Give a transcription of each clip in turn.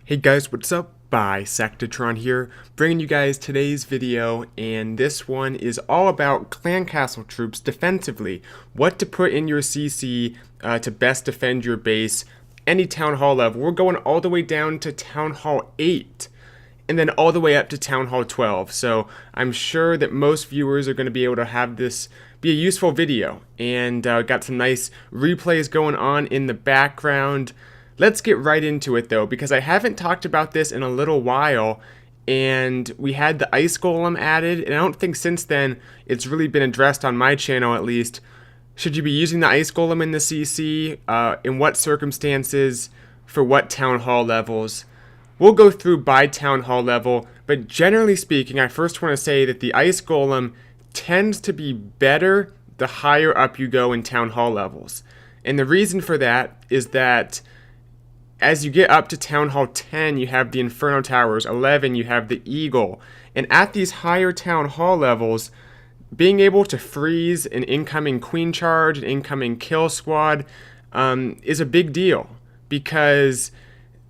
Hey guys, what's up? Bisectatron here, bringing you guys today's video, and this one is all about clan castle troops defensively. What to put in your CC to best defend your base, any town hall level. We're going all the way down to town hall 8, and then all the way up to town hall 12. So I'm sure that most viewers are going to be able to have this be a useful video, and got some nice replays going on in the background. Let's get right into it though, because I haven't talked about this in a little while, and we had the ice golem added, and I don't think since then it's really been addressed on my channel at least. Should you be using the ice golem in the CC? In what circumstances? For what town hall levels? We'll go through by town hall level, but generally speaking, I first want to say that the ice golem tends to be better the higher up you go in town hall levels. And the reason for that is that as you get up to Town Hall 10, you have the Inferno Towers. 11, you have the Eagle. And at these higher Town Hall levels, being able to freeze an incoming Queen Charge, an incoming Kill Squad, is a big deal. Because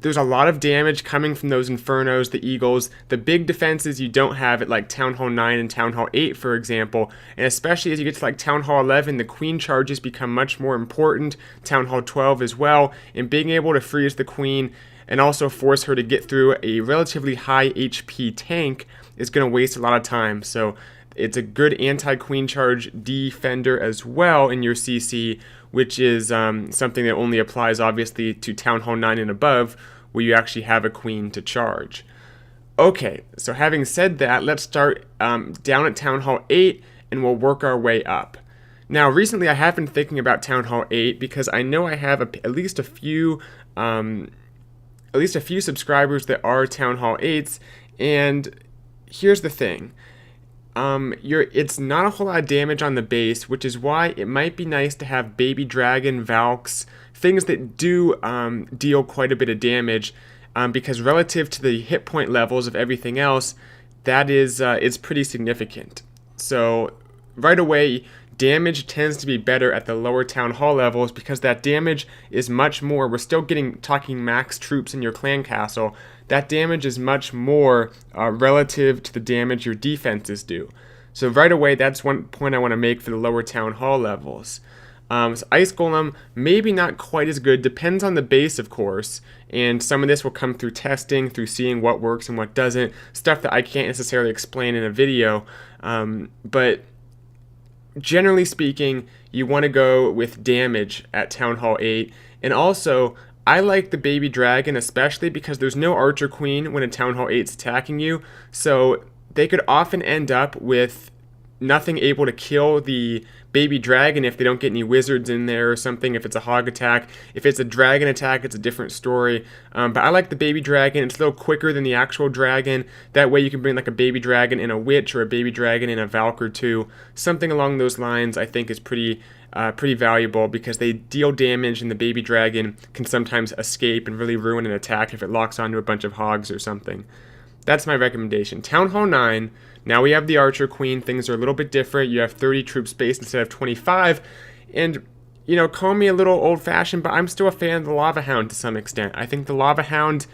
there's a lot of damage coming from those Infernos, the Eagles, the big defenses you don't have at like Town Hall 9 and Town Hall 8, for example. And especially as you get to like Town Hall 11, the Queen charges become much more important, Town Hall 12 as well, and being able to freeze the Queen and also force her to get through a relatively high HP tank is going to waste a lot of time. So it's a good anti-Queen charge defender as well in your CC, which is something that only applies obviously to Town Hall 9 and above, where you actually have a queen to charge. Okay, so having said that, let's start down at Town Hall 8, and we'll work our way up. Now, recently I have been thinking about Town Hall 8 because I know I have at least a few subscribers that are Town Hall 8s, and here's the thing. It's not a whole lot of damage on the base, which is why it might be nice to have Baby Dragon, Valks, things that do deal quite a bit of damage, because relative to the hit point levels of everything else, that is it's pretty significant. So right away, damage tends to be better at the lower town hall levels because that damage is much more. We're still talking max troops in your clan castle. That damage is much more relative to the damage your defenses do. So right away, that's one point I want to make for the lower town hall levels. So Ice Golem, maybe not quite as good, depends on the base, of course, and some of this will come through testing, through seeing what works and what doesn't, stuff that I can't necessarily explain in a video, but generally speaking, you want to go with damage at Town Hall 8, and also, I like the Baby Dragon especially because there's no Archer Queen when a Town Hall 8 is attacking you, so they could often end up with nothing able to kill the Baby Dragon if they don't get any wizards in there or something, if it's a hog attack. If it's a dragon attack, it's a different story. But I like the Baby Dragon. It's a little quicker than the actual dragon. That way you can bring like a Baby Dragon in a Witch or a Baby Dragon in a Valk or two. Something along those lines I think is pretty valuable because they deal damage and the Baby Dragon can sometimes escape and really ruin an attack if it locks onto a bunch of hogs or something. That's my recommendation. Town Hall 9, now we have the Archer Queen. Things are a little bit different. You have 30 troop space instead of 25. And, you know, call me a little old-fashioned, but I'm still a fan of the Lava Hound to some extent. I think the Lava Hound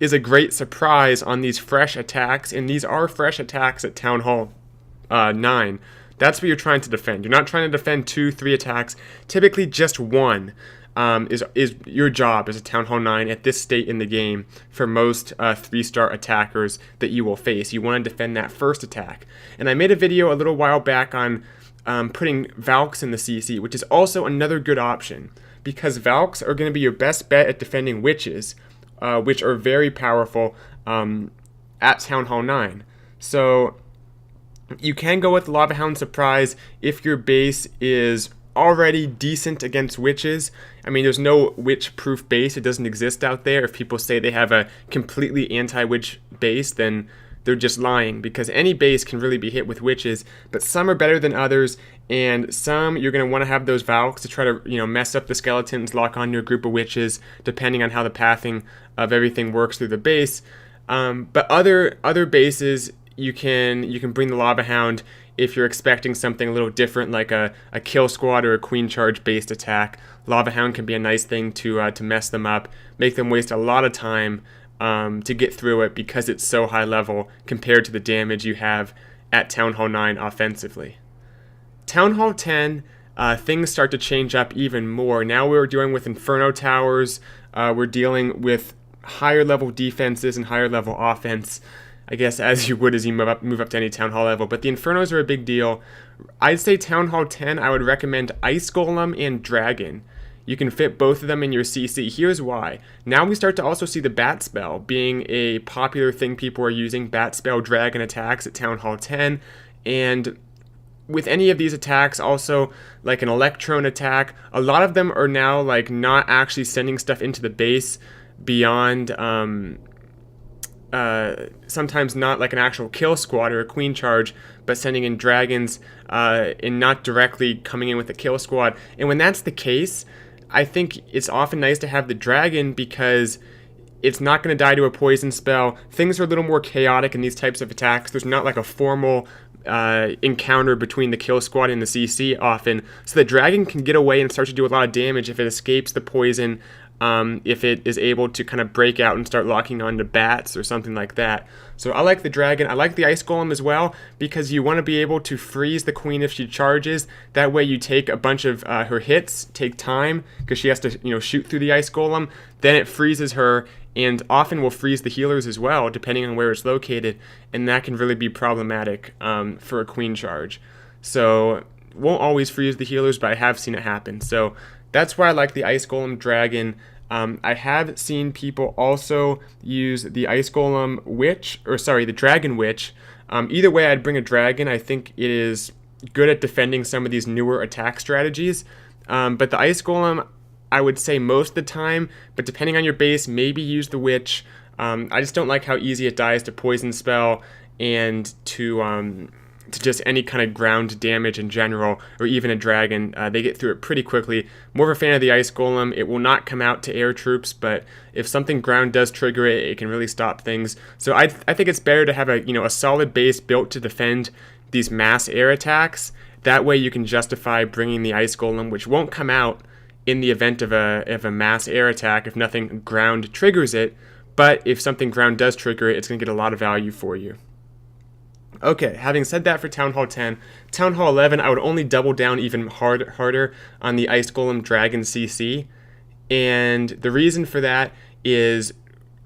is a great surprise on these fresh attacks, and these are fresh attacks at Town Hall 9. That's what you're trying to defend. You're not trying to defend 2, 3 attacks. Typically just one. Is your job as a Town Hall 9 at this state in the game for most 3-star attackers that you will face. You want to defend that first attack. And I made a video a little while back on putting Valks in the CC, which is also another good option, because Valks are going to be your best bet at defending Witches, which are very powerful at Town Hall 9. So you can go with Lava Hound Surprise if your base is already decent against witches. I mean, there's no witch-proof base. It doesn't exist out there. If people say they have a completely anti-witch base, then they're just lying, because any base can really be hit with witches, but some are better than others, and some you're going to want to have those Valks to try to, you know, mess up the skeletons, lock on your group of witches, depending on how the pathing of everything works through the base. But other bases, you can bring the Lava Hound if you're expecting something a little different, like a kill squad or a queen charge based attack. Lava Hound can be a nice thing to mess them up, make them waste a lot of time to get through it because it's so high level compared to the damage you have at Town Hall 9 offensively. Town Hall 10, things start to change up even more. Now we're dealing with Inferno Towers. We're dealing with higher level defenses and higher level offense, I guess, as you would as you move up to any Town Hall level. But the Infernos are a big deal. I'd say Town Hall 10, I would recommend Ice Golem and Dragon. You can fit both of them in your CC. Here's why. Now we start to also see the Bat Spell being a popular thing people are using. Bat Spell Dragon attacks at Town Hall 10. And with any of these attacks, also like an Electron attack, a lot of them are now like not actually sending stuff into the base beyond sometimes not like an actual kill squad or a queen charge, but sending in dragons and not directly coming in with a kill squad. And when that's the case, I think it's often nice to have the dragon because it's not going to die to a poison spell. Things are a little more chaotic in these types of attacks. There's not like a formal encounter between the kill squad and the CC often. So the dragon can get away and start to do a lot of damage if it escapes the poison, if it is able to kind of break out and start locking onto bats or something like that. So I like the dragon. I like the ice golem as well because you want to be able to freeze the queen if she charges. That way you take a bunch of her hits, take time because she has to shoot through the ice golem. Then it freezes her and often will freeze the healers as well depending on where it's located, and that can really be problematic for a queen charge. So won't always freeze the healers, but I have seen it happen. So that's why I like the ice golem dragon. I have seen people also use the Ice Golem Witch, the Dragon Witch. Either way, I'd bring a dragon. I think it is good at defending some of these newer attack strategies. But the Ice Golem, I would say most of the time, but depending on your base, maybe use the Witch. I just don't like how easy it dies to Poison Spell and to just any kind of ground damage in general, or even a dragon. They get through it pretty quickly. More of a fan of the Ice Golem. It will not come out to air troops, but if something ground does trigger it, it can really stop things. So I think it's better to have a solid base built to defend these mass air attacks. That way you can justify bringing the Ice Golem, which won't come out in the event of a mass air attack if nothing ground triggers it. But if something ground does trigger it, it's going to get a lot of value for you. Okay, having said that for Town Hall 10, Town Hall 11, I would only double down even harder on the Ice Golem Dragon CC. And the reason for that is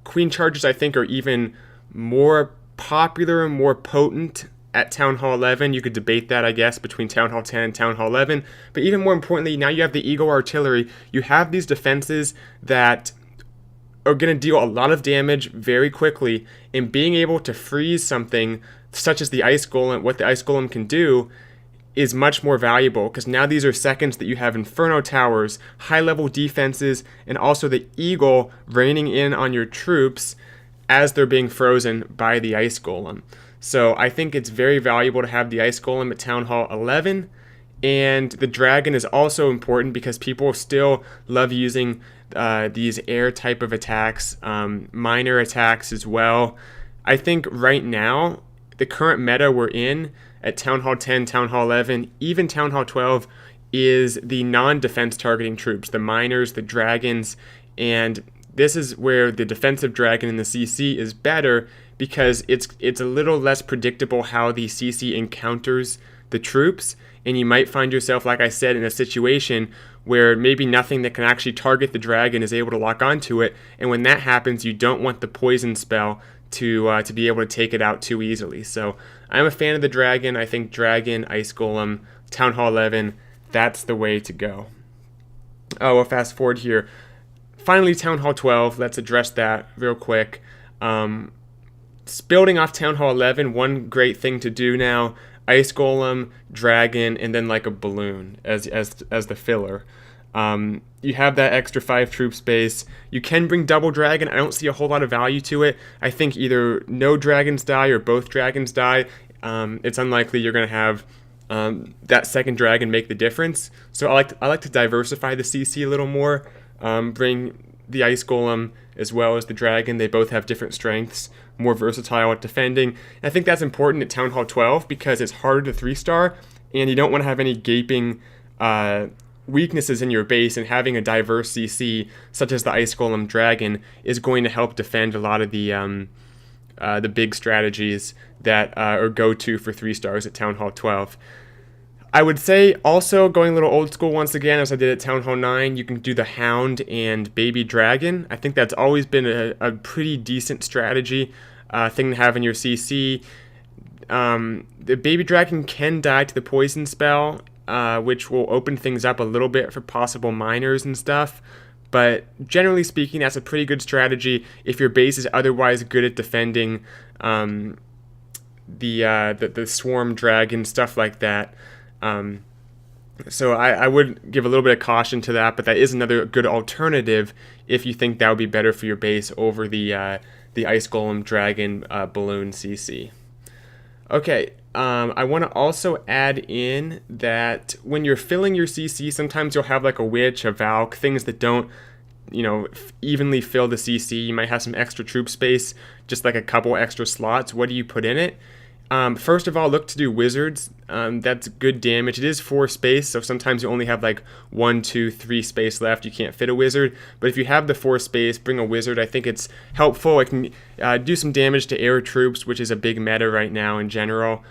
queen charges, I think, are even more popular and more potent at Town Hall 11. You could debate that, I guess, between Town Hall 10 and Town Hall 11. But even more importantly, now you have the Eagle Artillery. You have these defenses that are going to deal a lot of damage very quickly, and being able to freeze something such as the Ice Golem, what the Ice Golem can do, is much more valuable because now these are seconds that you have Inferno Towers, high-level defenses, and also the Eagle raining in on your troops as they're being frozen by the Ice Golem. So I think it's very valuable to have the Ice Golem at Town Hall 11, and the Dragon is also important because people still love using these air type of attacks, minor attacks as well. I think right now, the current meta we're in at Town Hall 10, Town Hall 11, even Town Hall 12 is the non-defense targeting troops, the miners, the dragons, and this is where the defensive dragon in the CC is better because it's a little less predictable how the CC encounters the troops, and you might find yourself, like I said, in a situation where maybe nothing that can actually target the dragon is able to lock onto it, and when that happens, you don't want the poison spell to be able to take it out too easily. So I'm a fan of the dragon. I think dragon, Ice Golem, Town Hall 11, that's the way to go. Oh, we'll fast forward here. Finally, Town Hall 12, let's address that real quick. Building off Town Hall 11, one great thing to do now, Ice Golem, dragon, and then like a balloon as the filler. You have that extra 5 troop space. You can bring double dragon. I don't see a whole lot of value to it. I think either no dragons die or both dragons die. It's unlikely you're going to have that second dragon make the difference. So I like to diversify the CC a little more. Bring the Ice Golem as well as the Dragon. They both have different strengths, more versatile at defending. And I think that's important at Town Hall 12 because it's harder to 3-star, and you don't want to have any gaping weaknesses in your base, and having a diverse CC such as the Ice Golem Dragon is going to help defend a lot of the big strategies that are go-to for 3-stars at Town Hall 12. I would say also, going a little old school once again, as I did at Town Hall 9, you can do the Hound and Baby Dragon. I think that's always been a pretty decent strategy thing to have in your CC. The Baby Dragon can die to the poison spell, which will open things up a little bit for possible miners and stuff. But generally speaking, that's a pretty good strategy if your base is otherwise good at defending the Swarm Dragon, stuff like that. So I would give a little bit of caution to that, but that is another good alternative if you think that would be better for your base over the Ice Golem Dragon Balloon CC. Okay, I want to also add in that when you're filling your CC, sometimes you'll have like a Witch, a Valk, things that don't, evenly fill the CC. You might have some extra troop space, just like a couple extra slots. What do you put in it? First of all, look to do Wizards. That's good damage. It is 4 space, so sometimes you only have like 1, 2, 3 space left. You can't fit a Wizard. But if you have the 4 space, bring a Wizard. I think it's helpful. It can do some damage to air troops, which is a big meta right now in general.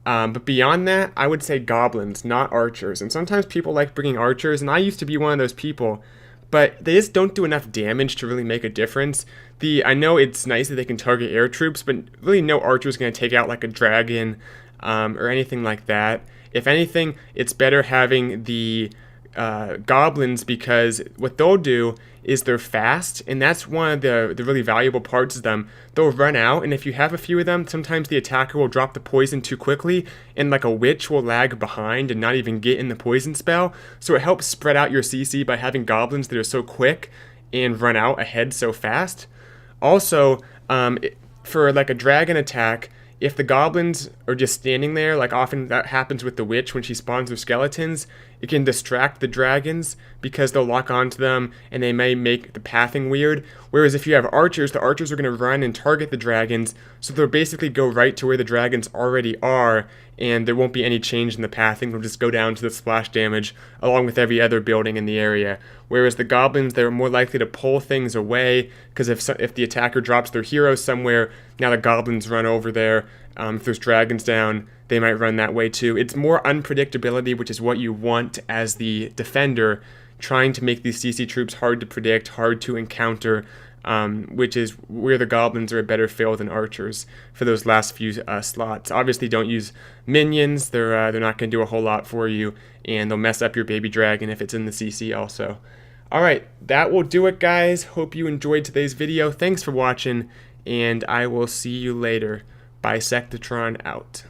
But beyond that, I would say Goblins, not Archers. And sometimes people like bringing Archers, and I used to be one of those people. But they just don't do enough damage to really make a difference. I know it's nice that they can target air troops, but really no archer is going to take out like a dragon or anything like that. If anything, it's better having the goblins, because what they'll do is they're fast, and that's one of the really valuable parts of them. They'll run out, and if you have a few of them, sometimes the attacker will drop the poison too quickly, and like a witch will lag behind and not even get in the poison spell. So it helps spread out your CC by having goblins that are so quick and run out ahead so fast. Also, for like a dragon attack, if the goblins are just standing there, like often that happens with the witch when she spawns her skeletons, it can distract the dragons because they'll lock onto them and they may make the pathing weird. Whereas if you have archers, the archers are going to run and target the dragons, so they'll basically go right to where the dragons already are, and there won't be any change in the pathing. They'll just go down to the splash damage along with every other building in the area. Whereas the goblins, they're more likely to pull things away, because if the attacker drops their hero somewhere, now the goblins run over there. If there's dragons down, they might run that way too. It's more unpredictability, which is what you want as the defender, trying to make these CC troops hard to predict, hard to encounter, which is where the goblins are a better fill than archers for those last few slots. Obviously, don't use minions. They're not going to do a whole lot for you, and they'll mess up your baby dragon if it's in the CC also. Alright, that will do it, guys. Hope you enjoyed today's video. Thanks for watching, and I will see you later. Bisectatron out.